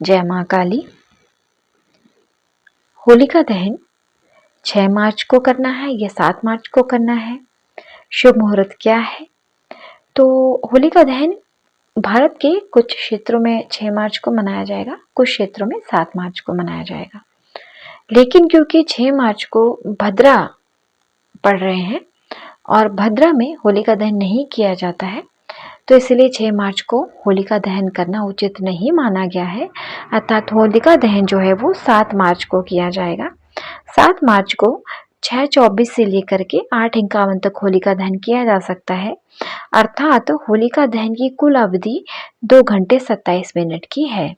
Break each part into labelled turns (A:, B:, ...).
A: जय माँ काली। होलिका दहन 6 मार्च को करना है या 7 मार्च को करना है? शुभ मुहूर्त क्या है? तो होलिका दहन भारत के कुछ क्षेत्रों में 6 मार्च को मनाया जाएगा, कुछ क्षेत्रों में 7 मार्च को मनाया जाएगा। लेकिन क्योंकि 6 मार्च को भद्रा पड़ रहे हैं और भद्रा में होलिका दहन नहीं किया जाता है, तो इसलिए 6 मार्च को होलिका दहन करना उचित नहीं माना गया है। अर्थात होलिका दहन जो है वो 7 मार्च को किया जाएगा। 7 मार्च को 6:24 से लेकर के 8:51 तक होलिका दहन किया जा सकता है। अर्थात होलिका दहन की कुल अवधि 2 घंटे 27 मिनट की है।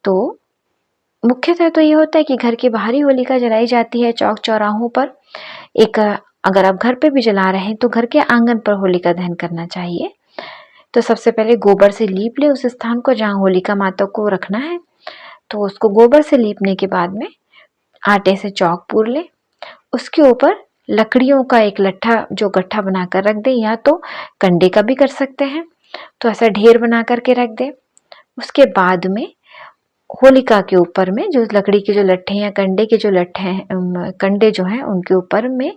A: तो मुख्यतः तो ये होता है कि घर की बाहरी होलिका जलाई जाती है चौक चौराहों पर। अगर आप घर पे भी जला रहे हैं तो घर के आंगन पर होलिका दहन करना चाहिए। तो सबसे पहले गोबर से लीप ले उस स्थान को जहाँ होलिका माता को रखना है। तो उसको गोबर से लीपने के बाद में आटे से चौक पूर ले, उसके ऊपर लकड़ियों का एक लट्ठा जो गट्ठा बनाकर रख दे, या तो कंडे का भी कर सकते हैं। तो ऐसा ढेर बना करके रख दे। उसके बाद में होलिका के ऊपर में जो लकड़ी के जो लट्ठे या कंडे के जो लट्ठे हैं, कंडे जो हैं उनके ऊपर में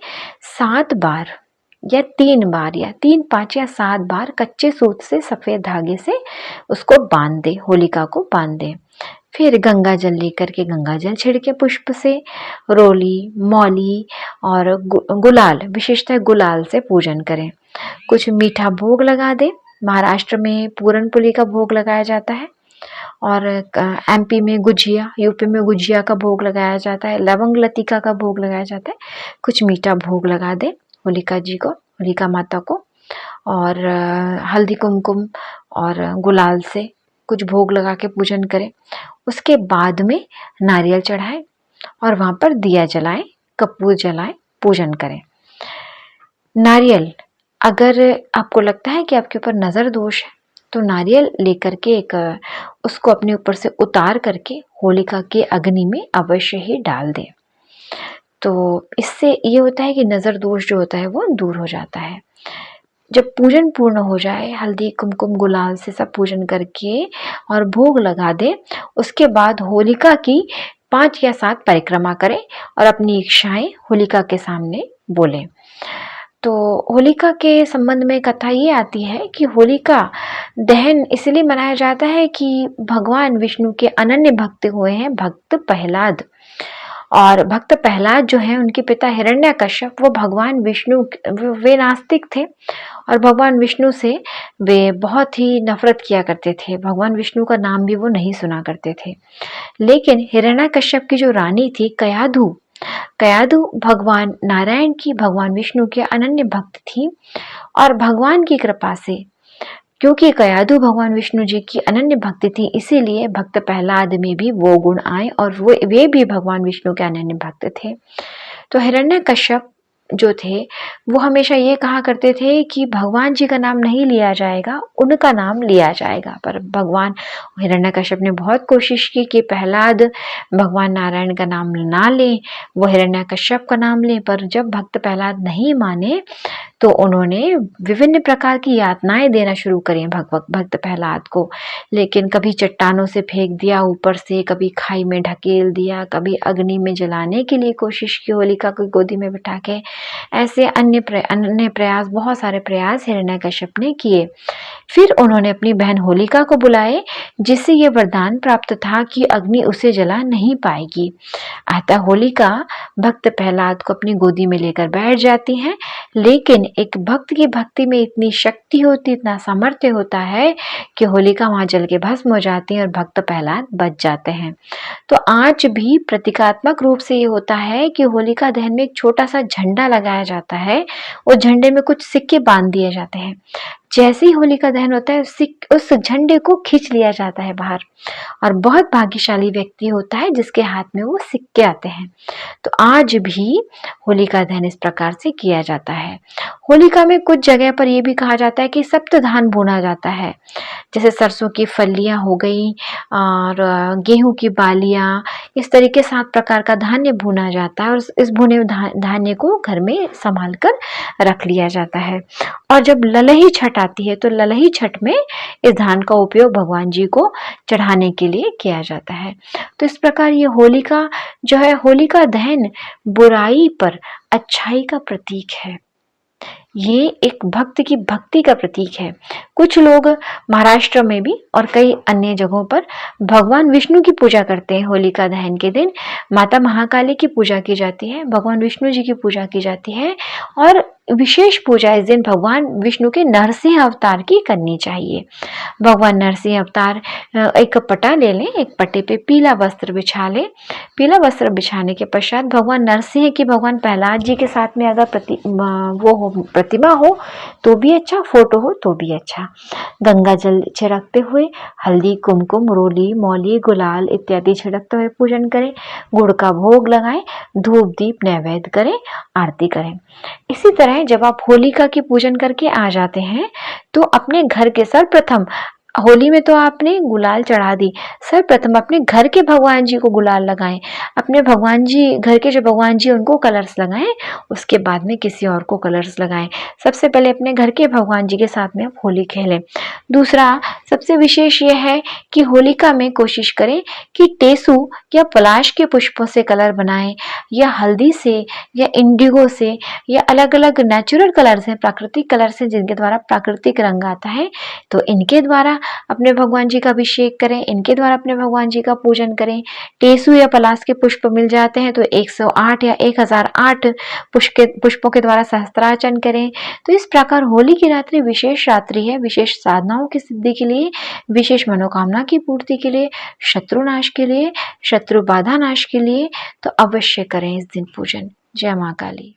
A: 7 बार या 3 बार या 3, 5 या 7 बार कच्चे सूत से सफेद धागे से उसको बांध दे, होलिका को बांध दे। फिर गंगा जल लेकर के गंगा जल छिड़के पुष्प से, रोली, मौली और गुलाल, विशेषतः गुलाल से पूजन करें। कुछ मीठा भोग लगा दे। महाराष्ट्र में पूरन पुली का भोग लगाया जाता है और एमपी में गुजिया, यूपी में गुजिया का भोग लगाया जाता है, लवंग लतिका का भोग लगाया जाता है। कुछ मीठा भोग लगा दे होलिका जी को, होलिका माता को, और हल्दी कुमकुम और गुलाल से कुछ भोग लगा के पूजन करें। उसके बाद में नारियल चढ़ाएं और वहां पर दिया जलाएं, कपूर जलाएं, पूजन करें। नारियल, अगर आपको लगता है कि आपके ऊपर नजर दोष है तो नारियल लेकर के उसको अपने ऊपर से उतार करके होलिका के अग्नि में अवश्य ही डाल दें। तो इससे ये होता है कि नजर दोष जो होता है वो दूर हो जाता है। जब पूजन पूर्ण हो जाए, हल्दी कुमकुम गुलाल से सब पूजन करके और भोग लगा दे, उसके बाद होलिका की 5 या 7 परिक्रमा करें और अपनी इच्छाएं होलिका के सामने बोलें। तो होलिका के संबंध में कथा ये आती है कि होलिका दहन इसलिए मनाया जाता है कि भगवान विष्णु के अनन्य भक्त हुए हैं भक्त प्रहलाद। और भक्त प्रहलाद जो है, उनके पिता हिरण्यकश्यप, वो भगवान विष्णु, वे नास्तिक थे और भगवान विष्णु से वे बहुत ही नफरत किया करते थे। भगवान विष्णु का नाम भी वो नहीं सुना करते थे। लेकिन हिरण्यकश्यप की जो रानी थी कयाधु, कयाधु भगवान नारायण की, भगवान विष्णु के अनन्य भक्त थी। और भगवान की कृपा से, क्योंकि कयाधु भगवान विष्णु जी की अनन्य भक्ति थी, इसीलिए भक्त प्रहलाद में भी वो गुण आए और वे भी भगवान विष्णु के अनन्य भक्त थे। तो हिरण्यकश्यप जो थे वो हमेशा ये कहा करते थे कि भगवान जी का नाम नहीं लिया जाएगा, उनका नाम लिया जाएगा। पर भगवान हिरण्यकश्यप ने बहुत कोशिश की कि प्रहलाद भगवान नारायण का नाम ना ले, वो हिरण्यकश्यप का नाम ले। पर जब भक्त प्रहलाद नहीं माने तो उन्होंने विभिन्न प्रकार की यातनाएं देना शुरू करी भक्त प्रहलाद को। लेकिन कभी चट्टानों से फेंक दिया ऊपर से, कभी खाई में ढकेल दिया, कभी अग्नि में जलाने के लिए कोशिश की होलिका को गोदी में बिठा के। ऐसे अन्य प्रयास, बहुत सारे प्रयास हिरण्यकश्यप ने किए। फिर उन्होंने अपनी बहन होलिका को बुलाए, जिससे ये वरदान प्राप्त था कि अग्नि उसे जला नहीं पाएगी। अतः होलिका भक्त प्रहलाद को अपनी गोदी में लेकर बैठ जाती हैं। लेकिन एक भक्त की भक्ति में इतनी शक्ति होती, इतना सामर्थ्य होता है कि होलिका वहां जल के भस्म हो जाती है और भक्त प्रहलाद बच जाते हैं। तो आज भी प्रतीकात्मक रूप से ये होता है कि होलिका दहन में एक छोटा सा झंडा लगाया जाता है, उस झंडे में कुछ सिक्के बांध दिए जाते हैं। जैसे ही होलिका दहन होता है उस झंडे को खींच लिया जाता है बाहर, और बहुत भाग्यशाली व्यक्ति होता है जिसके हाथ में वो सिक्के आते हैं। तो आज भी होलिका दहन इस प्रकार से किया जाता है। होलिका में कुछ जगह पर यह भी कहा जाता है कि सप्तधान भुना जाता है, जैसे सरसों की फलियां हो गई और गेहूं की बालियां इस तरीके 7 प्रकार का धान्य भुना जाता है और इस भुने हुए धान्य को घर में संभाल कर रख लिया जाता है। और जब ललही छठ आती है तो ललही छठ में इस धान का उपयोग भगवान जी को चढ़ाने के लिए किया जाता है। तो इस प्रकार ये होलिका जो है, होलिका दहन बुराई पर अच्छाई का प्रतीक है। ये एक भक्त की भक्ति का प्रतीक है। कुछ लोग महाराष्ट्र में भी और कई अन्य जगहों पर भगवान विष्णु की पूजा करते हैं। होलिका दहन के दिन माता महाकाली की पूजा की जाती है, भगवान विष्णु जी की पूजा की जाती है और विशेष पूजा इस दिन भगवान विष्णु के नरसिंह अवतार की करनी चाहिए। भगवान नरसिंह अवतार, एक पटा ले लें, एक पट्टे पे पीला वस्त्र बिछा लें। पीला वस्त्र बिछाने के पश्चात भगवान नरसिंह की भगवान प्रहलाद जी के साथ में अगर प्रतिमा हो तो भी अच्छा, फोटो हो तो भी अच्छा। गंगा जल छिड़कते हुए हल्दी, कुमकुम, रोली, मौली, गुलाल इत्यादि छिड़कते हुए पूजन करें। गुड़ का भोग लगाएं, धूप दीप नैवेद्य करें, आरती करें। इसी तरह जब आप होलिका की पूजन करके आ जाते हैं तो अपने घर के सर्वप्रथम, होली में तो आपने गुलाल चढ़ा दी, सर्वप्रथम अपने घर के भगवान जी को गुलाल लगाएं। अपने भगवान जी, घर के जो भगवान जी उनको कलर्स लगाएं, उसके बाद में किसी और को कलर्स लगाएं। सबसे पहले अपने घर के भगवान जी के साथ में आप होली खेलें। दूसरा सबसे विशेष यह है कि होलिका में कोशिश करें कि टेसू या पलाश के पुष्पों से कलर बनाएं, या हल्दी से, या इंडिगो से, या अलग अलग नेचुरल कलर्स हैं, प्राकृतिक कलर्स हैं जिनके द्वारा प्राकृतिक रंग आता है, तो इनके द्वारा अपने भगवान जी का अभिषेक करें, इनके द्वारा अपने भगवान जी का पूजन करें। टेसू या पलाश के पुष्प मिल जाते हैं तो 108 या 1008 पुष्पों के द्वारा सहस्त्रार्चन करें। तो इस प्रकार होली की रात्रि विशेष रात्रि है, विशेष साधनाओं की सिद्धि के लिए, विशेष मनोकामना की पूर्ति के लिए, शत्रु नाश के लिए, शत्रु बाधा नाश के लिए। तो अवश्य करें इस दिन पूजन। जय मां काली।